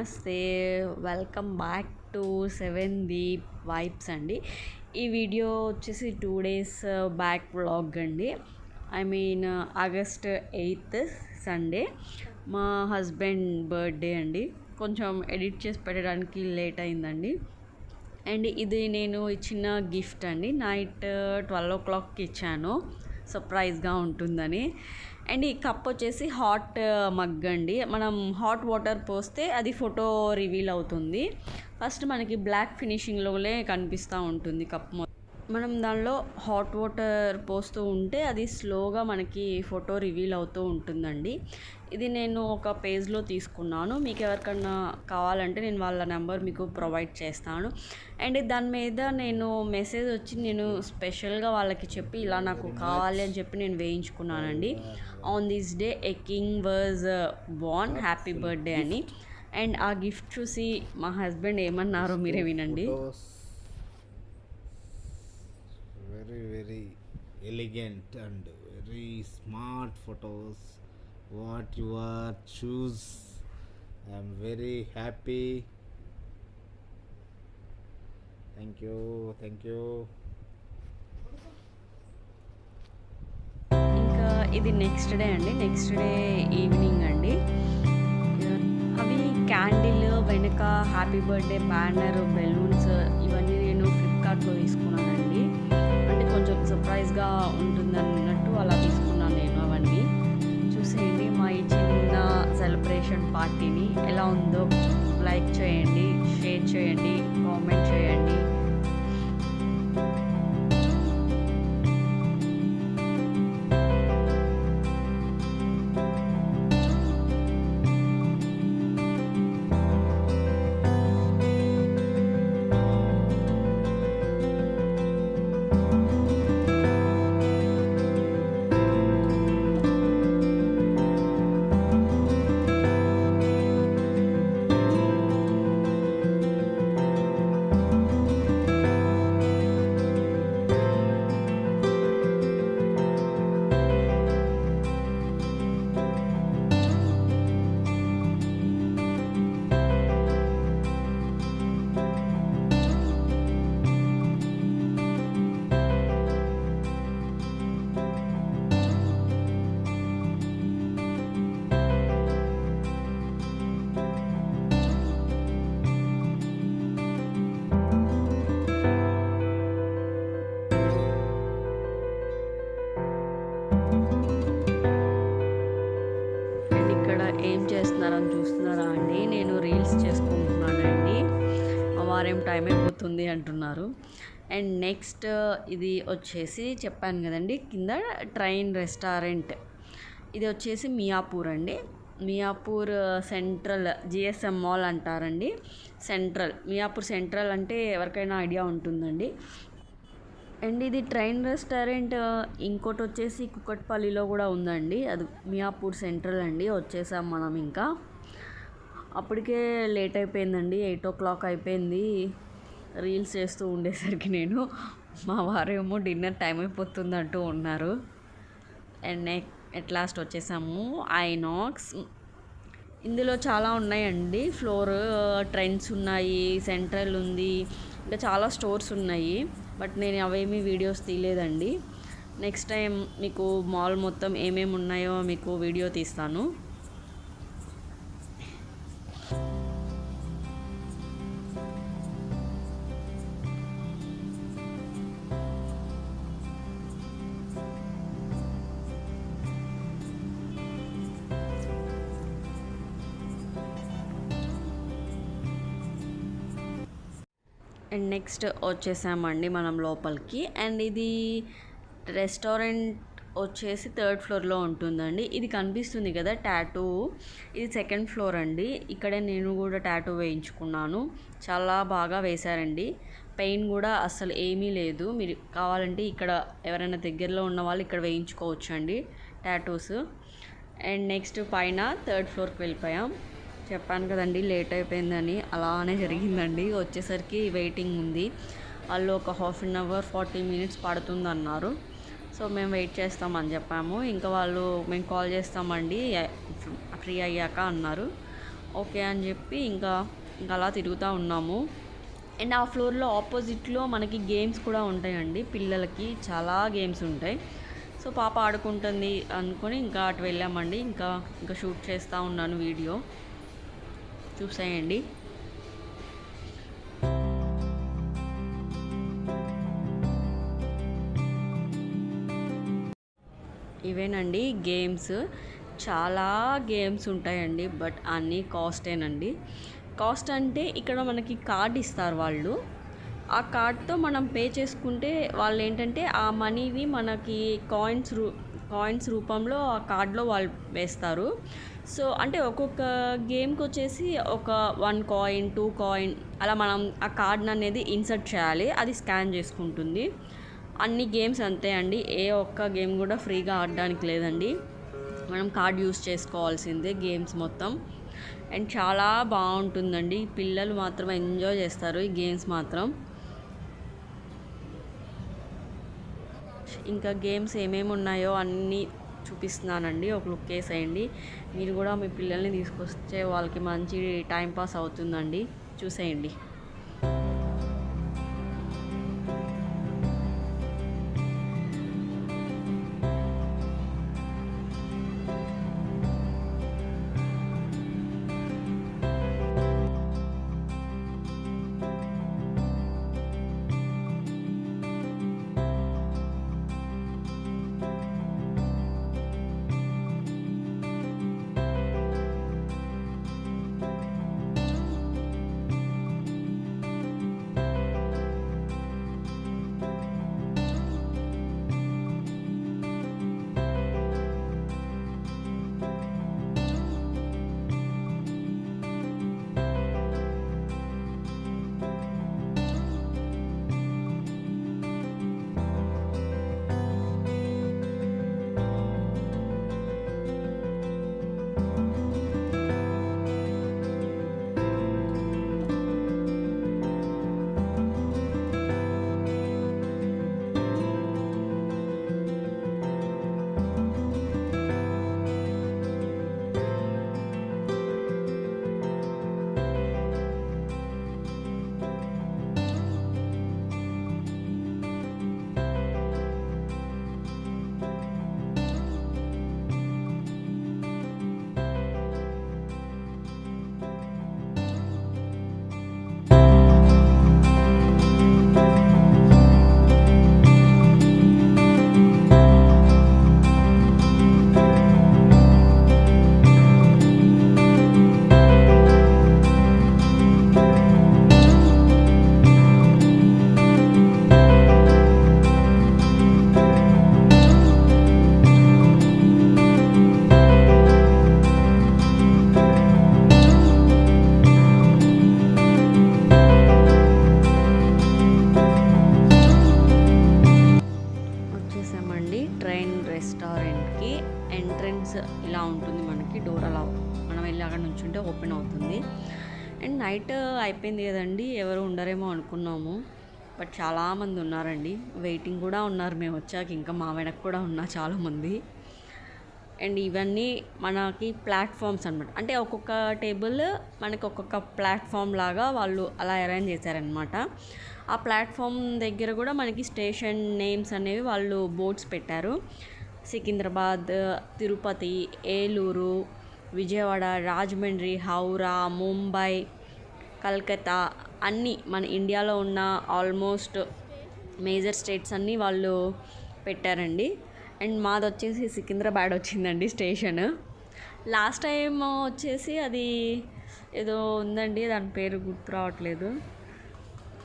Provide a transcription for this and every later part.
నమస్తే, welcome back to 7 Deep vibes అండి. ఈ వీడియో వచ్చేసి 2 డేస్ బ్యాక్ వ్లాగ్ అండి. I mean August 8th Sunday మా హస్బెండ్ బర్త్డే అండి. కొంచెం ఎడిట్ చేసి పెట్టడానికి లేట్ అయిందండి. అండ్ ఇది నేను ఇచ్చిన గిఫ్ట్ అండి. నైట్ 12 o'clockకి ఇచ్చాను, సర్ప్రైజ్గా ఉంటుందని. అండ్ ఈ కప్ వచ్చేసి హాట్ మగ్ అండి. మనం హాట్ వాటర్ పోస్తే అది ఫోటో రివీల్ అవుతుంది. ఫస్ట్ మనకి బ్లాక్ ఫినిషింగ్లోనే కనిపిస్తూ ఉంటుంది కప్. మనం దానిలో హాట్ వాటర్ పోస్తూ ఉంటే అది స్లోగా మనకి ఫోటో రివీల్ అవుతూ ఉంటుందండి. ఇది నేను ఒక పేజ్లో తీసుకున్నాను. మీకు ఎవరికన్నా కావాలంటే నేను వాళ్ళ నెంబర్ మీకు ప్రొవైడ్ చేస్తాను. అండ్ దాని మీద నేను మెసేజ్ వచ్చి నేను స్పెషల్గా వాళ్ళకి చెప్పి ఇలా నాకు కావాలి అని చెప్పి నేను వేయించుకున్నానండి. On this day a king was born, happy birthday అని. అండ్ ఆ గిఫ్ట్ చూసి మా హస్బెండ్ ఏమన్నారో మీరే వినండి. Very elegant and very smart photos what you are choose. I am very happy. Thank you. ఇంకా ఇది నెక్స్ట్ డే అండి. నెక్స్ట్ డే ఈవినింగ్ అండి. అవి క్యాండిల్ వెనుక హ్యాపీ బర్త్డే బ్యానర్, బెలూన్స్ ఇవన్నీ నేను ఫ్లిప్కార్ట్లో తీసుకున్నానండి. అంటే కొంచెం సర్ప్రైజ్గా ఉంటుందన్నట్టు అలా తీసుకున్నాను నేను. అవన్నీ చూసేయండి మా ఈ చిన్న సెలబ్రేషన్ పార్టీని. ఎలా ఉందో లైక్ చేయండి, షేర్ చేయండి, కామెంట్ చేయండి. ఏం చేస్తున్నారని చూస్తున్నారా అండి? నేను రీల్స్ చేసుకుంటున్నానండి. వారేం టైం అయిపోతుంది అంటున్నారు. అండ్ నెక్స్ట్ ఇది వచ్చేసి చెప్పాను కదండి, కింద ట్రైన్ రెస్టారెంట్. ఇది వచ్చేసి మియాపూర్ అండి. మియాపూర్ సెంట్రల్ జిఎస్ఎం మాల్ అంటారండి. సెంట్రల్ మియాపూర్ సెంట్రల్ అంటే ఎవరికైనా ఐడియా ఉంటుందండి. అండ్ ఇది ట్రైన్ రెస్టారెంట్. ఇంకోటి వచ్చేసి కుకట్పల్లిలో కూడా ఉందండి. అది మియాపూర్ సెంట్రల్ అండి. వచ్చేసాం మనం. ఇంకా అప్పటికే లేట్ అయిపోయిందండి, 8 o'clock అయిపోయింది. రీల్స్ చేస్తూ ఉండేసరికి నేను, మా వారేమో డిన్నర్ టైం అయిపోతుంది అంటూ ఉన్నారు. అండ్ ఎట్ లాస్ట్ వచ్చేసాము ఐనాక్స్. ఇందులో చాలా ఉన్నాయండి. ఫ్లోర్ ట్రైన్స్ ఉన్నాయి, సెంట్రల్ ఉంది, ఇంకా చాలా స్టోర్స్ ఉన్నాయి. బట్ నేను అవేమీ వీడియోస్ తీయలేదండి. నెక్స్ట్ టైం మీకు మాల్ మొత్తం ఏమేమి ఉన్నాయో మీకు వీడియో తీస్తాను. అండ్ నెక్స్ట్ వచ్చేసామండి మనం లోపలికి. అండ్ ఇది రెస్టారెంట్ వచ్చేసి 3rd floorలో ఉంటుందండి. ఇది కనిపిస్తుంది కదా టాటూ, ఇది 2nd floor అండి. ఇక్కడే నేను కూడా టాటూ వేయించుకున్నాను. చాలా బాగా వేశారండి. పెయిన్ కూడా అసలు ఏమీ లేదు. మీరు కావాలంటే ఇక్కడ ఎవరైనా దగ్గరలో ఉన్న వాళ్ళు ఇక్కడ వేయించుకోవచ్చు అండి టాటూస్. అండ్ నెక్స్ట్ పైన 3rd floorకి వెళ్ళిపోయాం. చెప్పాను కదండి లేట్ అయిపోయిందని, అలానే జరిగిందండి. వచ్చేసరికి వెయిటింగ్ ఉంది. వాళ్ళు ఒక 1/2 hour 40 minutes పడుతుంది అన్నారు. సో మేము వెయిట్ చేస్తామని చెప్పాము. ఇంకా వాళ్ళు మేము కాల్ చేస్తామండి ఫ్రీ అయ్యాక అన్నారు. ఓకే అని చెప్పి ఇంకా అలా తిరుగుతూ ఉన్నాము. అండ్ ఆ ఫ్లోర్లో ఆపోజిట్లో మనకి గేమ్స్ కూడా ఉంటాయండి, పిల్లలకి చాలా గేమ్స్ ఉంటాయి. సో పాప ఆడుకుంటుంది అనుకొని ఇంకా అటు వెళ్ళామండి. ఇంకా షూట్ చేస్తూ ఉన్నాను, వీడియో చూసేయండి. ఇవేనండి గేమ్స్, చాలా గేమ్స్ ఉంటాయండి. బట్ అన్నీ కాస్టేనండి. కాస్ట్ అంటే ఇక్కడ మనకి కార్డ్ ఇస్తారు వాళ్ళు. ఆ కార్డ్తో మనం పే చేసుకుంటే వాళ్ళు ఏంటంటే ఆ మనీని మనకి కాయిన్స్ రూపంలో ఆ కార్డ్లో వాళ్ళు వేస్తారు. సో అంటే ఒక్కొక్క గేమ్కి వచ్చేసి ఒక 1 కాయిన్ 2 కాయిన్ అలా మనం ఆ కార్డ్ అనేది ఇన్సర్ట్ చేయాలి, అది స్కాన్ చేసుకుంటుంది. అన్ని గేమ్స్ అంతే అండి, ఏ ఒక్క గేమ్ కూడా ఫ్రీగా ఆడడానికి లేదండి, మనం కార్డ్ యూస్ చేసుకోవాల్సిందే గేమ్స్ మొత్తం. అండ్ చాలా బాగుంటుందండి, పిల్లలు మాత్రం ఎంజాయ్ చేస్తారు ఈ గేమ్స్ మాత్రం. ఇంకా గేమ్స్ ఏమేమి ఉన్నాయో అన్నీ చూపిస్తున్నానండి, ఒక లుక్ వేసేయండి. మీరు కూడా మీ పిల్లల్ని తీసుకొస్తే వాళ్ళకి మంచి టైంపాస్ అవుతుందండి, చూసేయండి. రెస్టారెంట్కి ఎంట్రన్స్ ఇలా ఉంటుంది, మనకి డోర్ అలా మనం వెళ్ళి అక్కడ నుంచుంటే ఓపెన్ అవుతుంది. అండ్ నైట్ అయిపోయింది కదండి, ఎవరు ఉండరేమో అనుకున్నాము, బట్ చాలామంది ఉన్నారండి, వెయిటింగ్ కూడా ఉన్నారు మేము వచ్చాక, ఇంకా మా వెనక్కి కూడా ఉన్నారు చాలామంది. అండ్ ఇవన్నీ మనకి ప్లాట్ఫామ్స్ అనమాట, అంటే ఒక్కొక్క టేబుల్ మనకి ఒక్కొక్క ప్లాట్ఫామ్ లాగా వాళ్ళు అలా అరేంజ్ చేశారనమాట. ఆ ప్లాట్ఫామ్ దగ్గర కూడా మనకి స్టేషన్ నేమ్స్ అనేవి వాళ్ళు బోర్డ్స్ పెట్టారు. సికింద్రాబాద్, తిరుపతి, ఏలూరు, విజయవాడ, రాజమండ్రి, హౌరా, ముంబై, కల్కత్తా అన్నీ మన ఇండియాలో ఉన్న ఆల్మోస్ట్ మేజర్ స్టేట్స్ అన్నీ వాళ్ళు పెట్టారండి. అండ్ మాది వచ్చేసి సికింద్రాబాద్ వచ్చిందండి స్టేషన్. లాస్ట్ టైం వచ్చేసి అది ఏదో ఉందండి, దాని పేరు గుర్తు రావట్లేదు,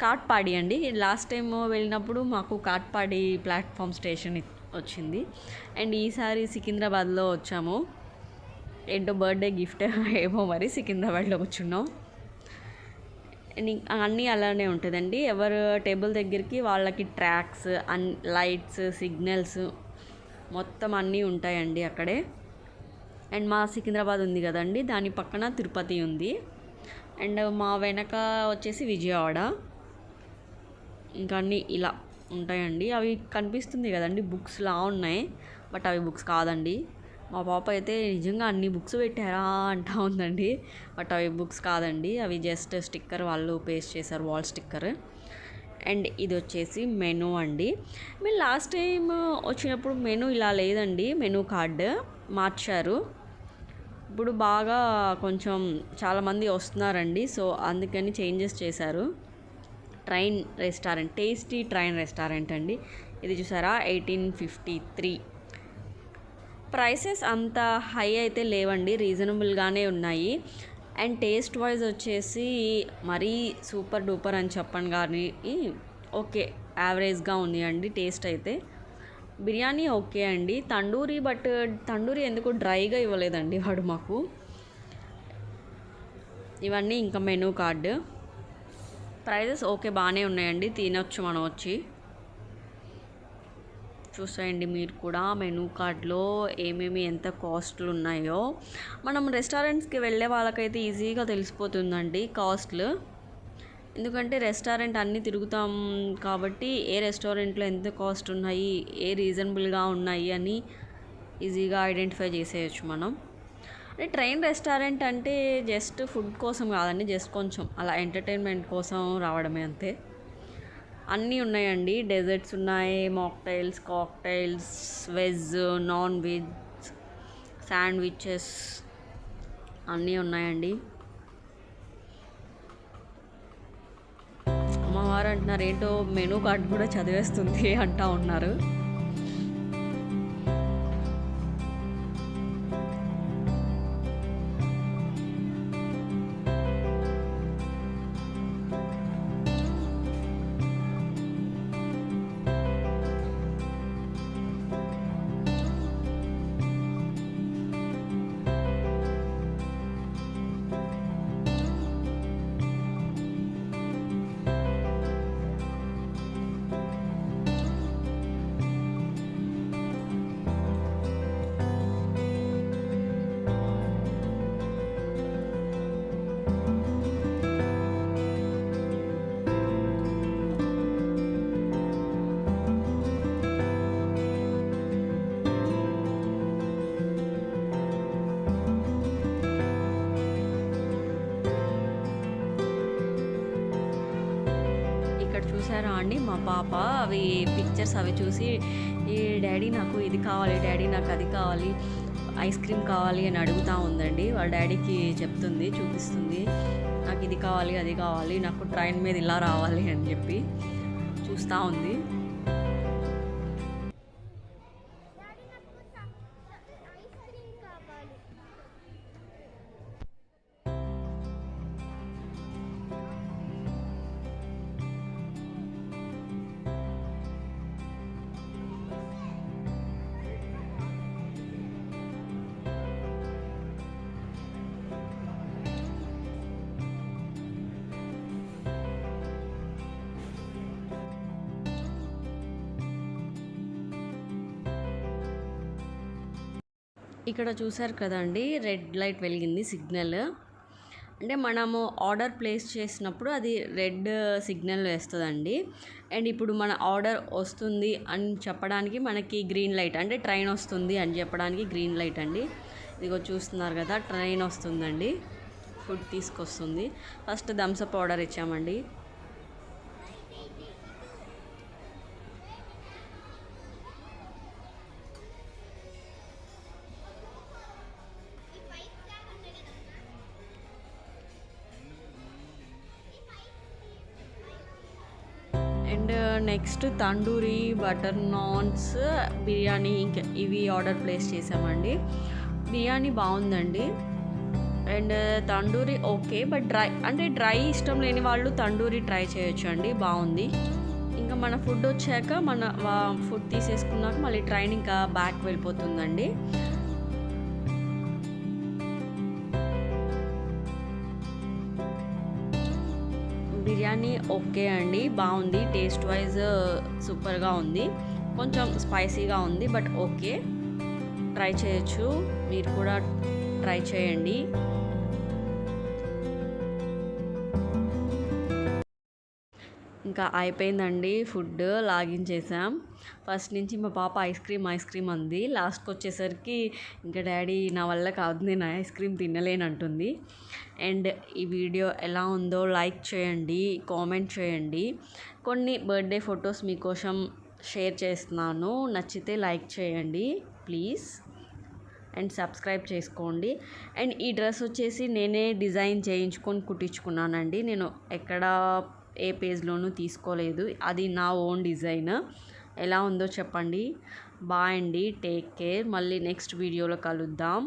కాట్పాడి అండి. లాస్ట్ టైం వెళ్ళినప్పుడు మాకు కాట్పాడి ప్లాట్ఫామ్ స్టేషన్ వచ్చింది. అండ్ ఈసారి సికింద్రాబాద్లో వచ్చాము, ఏంటో బర్త్డే గిఫ్ట్ ఏమో మరి సికింద్రాబాద్లో కూర్చున్నాం. అన్నీ అలానే ఉంటుందండి, ఎవరు టేబుల్ దగ్గరికి వాళ్ళకి ట్రాక్స్, లైట్స్, సిగ్నల్స్ మొత్తం అన్నీ ఉంటాయండి అక్కడే. అండ్ మా సికింద్రాబాద్ ఉంది కదండి, దాని పక్కన తిరుపతి ఉంది. అండ్ మా వెనక వచ్చేసి విజయవాడ. ఇంకా అన్నీ ఇలా ఉంటాయండి. అవి కనిపిస్తుంది కదండి, బుక్స్లా ఉన్నాయి, బట్ అవి బుక్స్ కాదండి, మా పాప అయితే నిజంగా అన్ని బుక్స్ పెట్టారా అంటా ఉందండి. బట్ అవి బుక్స్ కాదండి, అవి జస్ట్ స్టిక్కర్ వాళ్ళు పేస్ట్ చేశారు, వాల్ స్టిక్కర్. అండ్ ఇది వచ్చేసి మెనూ అండి. మీరు లాస్ట్ టైం వచ్చినప్పుడు మెనూ ఇలా లేదండి, మెనూ కార్డ్ మార్చారు. ఇప్పుడు బాగా కొంచెం చాలామంది వస్తున్నారండి, సో అందుకని చేంజెస్ చేశారు. Train restaurant, tasty train restaurant అండి. ఇది చూసారా 1853. ప్రైసెస్ అంత హై అయితే లేవండి, రీజనబుల్గానే ఉన్నాయి. అండ్ టేస్ట్ వైజ్ వచ్చేసి మరీ సూపర్ డూపర్ అని చెప్పను కానీ ఓకే, యావరేజ్గా ఉంది అండి టేస్ట్ అయితే. బిర్యానీ ఓకే అండి. తండూరి, బట్ తండూరి ఎందుకు డ్రైగా ఇవ్వలేదండి వాడు మాకు. ఇవన్నీ ఇంకా మెనూ కార్డు. ప్రైజెస్ ఓకే, బాగానే ఉన్నాయండి, తినొచ్చు మనం వచ్చి. చూసేయండి మీరు కూడా మెనూ కార్డ్లో ఏమేమి ఎంత కాస్ట్లు ఉన్నాయో. మనం రెస్టారెంట్స్కి వెళ్ళే వాళ్ళకైతే ఈజీగా తెలిసిపోతుందండి కాస్ట్లు, ఎందుకంటే రెస్టారెంట్ అన్నీ తిరుగుతాం కాబట్టి ఏ రెస్టారెంట్లో ఎంత కాస్ట్ ఉన్నాయి, ఏ రీజనబుల్గా ఉన్నాయి అని ఈజీగా ఐడెంటిఫై చేసేయచ్చు మనం. అంటే ట్రైన్ రెస్టారెంట్ అంటే జస్ట్ ఫుడ్ కోసం కాదండి, జస్ట్ కొంచెం అలా ఎంటర్టైన్మెంట్ కోసం రావడమే అంతే. అన్నీ ఉన్నాయండి, డెజర్ట్స్ ఉన్నాయి, mocktails, cocktails, veg, non veg, sandwiches అన్నీ ఉన్నాయండి. అమ్మవారు అంటున్నారు ఏంటో మెనూ కార్డ్ కూడా చదివేస్తుంది అంటా ఉన్నారు. చూసారా అండి మా పాప అవి పిక్చర్స్ అవి చూసి, ఈ డాడీ నాకు ఇది కావాలి, డాడీ నాకు అది కావాలి, ఐస్ క్రీమ్ కావాలి అని అడుగుతూ ఉందండి. వాళ్ళ డాడీకి చెప్తుంది, చూపిస్తుంది, నాకు ఇది కావాలి, అది కావాలి, నాకు ట్రైన్ మీద ఇలా రావాలి అని చెప్పి చూస్తూ ఉంది. ఇక్కడ చూసారు కదండి, రెడ్ లైట్ వెలిగింది, సిగ్నల్. అంటే మనము ఆర్డర్ ప్లేస్ చేసినప్పుడు అది రెడ్ సిగ్నల్ వేస్తుందండి. అండ్ ఇప్పుడు మన ఆర్డర్ వస్తుంది అని చెప్పడానికి మనకి గ్రీన్ లైట్, అంటే ట్రైన్ వస్తుంది అని చెప్పడానికి గ్రీన్ లైట్ అండి. ఇదిగో చూస్తున్నారు కదా, ట్రైన్ వస్తుందండి, ఫుడ్ తీసుకొస్తుంది. ఫస్ట్ థమ్స్అప్ ఆర్డర్ ఇచ్చామండి. And next tandoori, butter naans, biryani, ఇంకా ఇవి ఆర్డర్ ప్లేస్ చేసామండి. బిర్యానీ బాగుందండి. And tandoori okay, but dry ఇష్టం లేని వాళ్ళు తండూరి ట్రై చేయొచ్చు అండి, బాగుంది. ఇంకా మన ఫుడ్ వచ్చాక మన ఫుడ్ తీసేసుకున్నాక మళ్ళీ ట్రైన్ ఇంకా బ్యాక్ వెళ్ళిపోతుందండి. బిర్యానీ ఓకే అండి, బాగుంది, టేస్ట్ వైజ్ సూపర్గా ఉంది. కొంచెం స్పైసీగా ఉంది, బట్ ఓకే, ట్రై చేయొచ్చు, మీరు కూడా ట్రై చేయండి. ఇంకా అయిపోయిందండి ఫుడ్, లాగించేసాం. ఫస్ట్ నుంచి మా పాప ఐస్ క్రీమ్ అంది. లాస్ట్కి వచ్చేసరికి ఇంకా డాడీ నా వల్ల కాదు, నేను ఐస్ క్రీమ్ తినలేనంటుంది. అండ్ ఈ వీడియో ఎలా ఉందో లైక్ చేయండి, కామెంట్ చేయండి. కొన్ని బర్త్డే ఫొటోస్ మీకోసం షేర్ చేస్తున్నాను, నచ్చితే లైక్ చేయండి ప్లీజ్. అండ్ సబ్స్క్రైబ్ చేసుకోండి. అండ్ ఈ డ్రెస్ వచ్చేసి నేనే డిజైన్ చేయించుకొని కుట్టించుకున్నానండి. నేను ఎక్కడ ఏ పేజ్లోనూ తీసుకోలేదు, అది నా ఓన్ డిజైన్. ఎలా ఉందో చెప్పండి. బాయ్ అండి, టేక్ కేర్. మళ్ళీ నెక్స్ట్ వీడియోలో కలుద్దాం.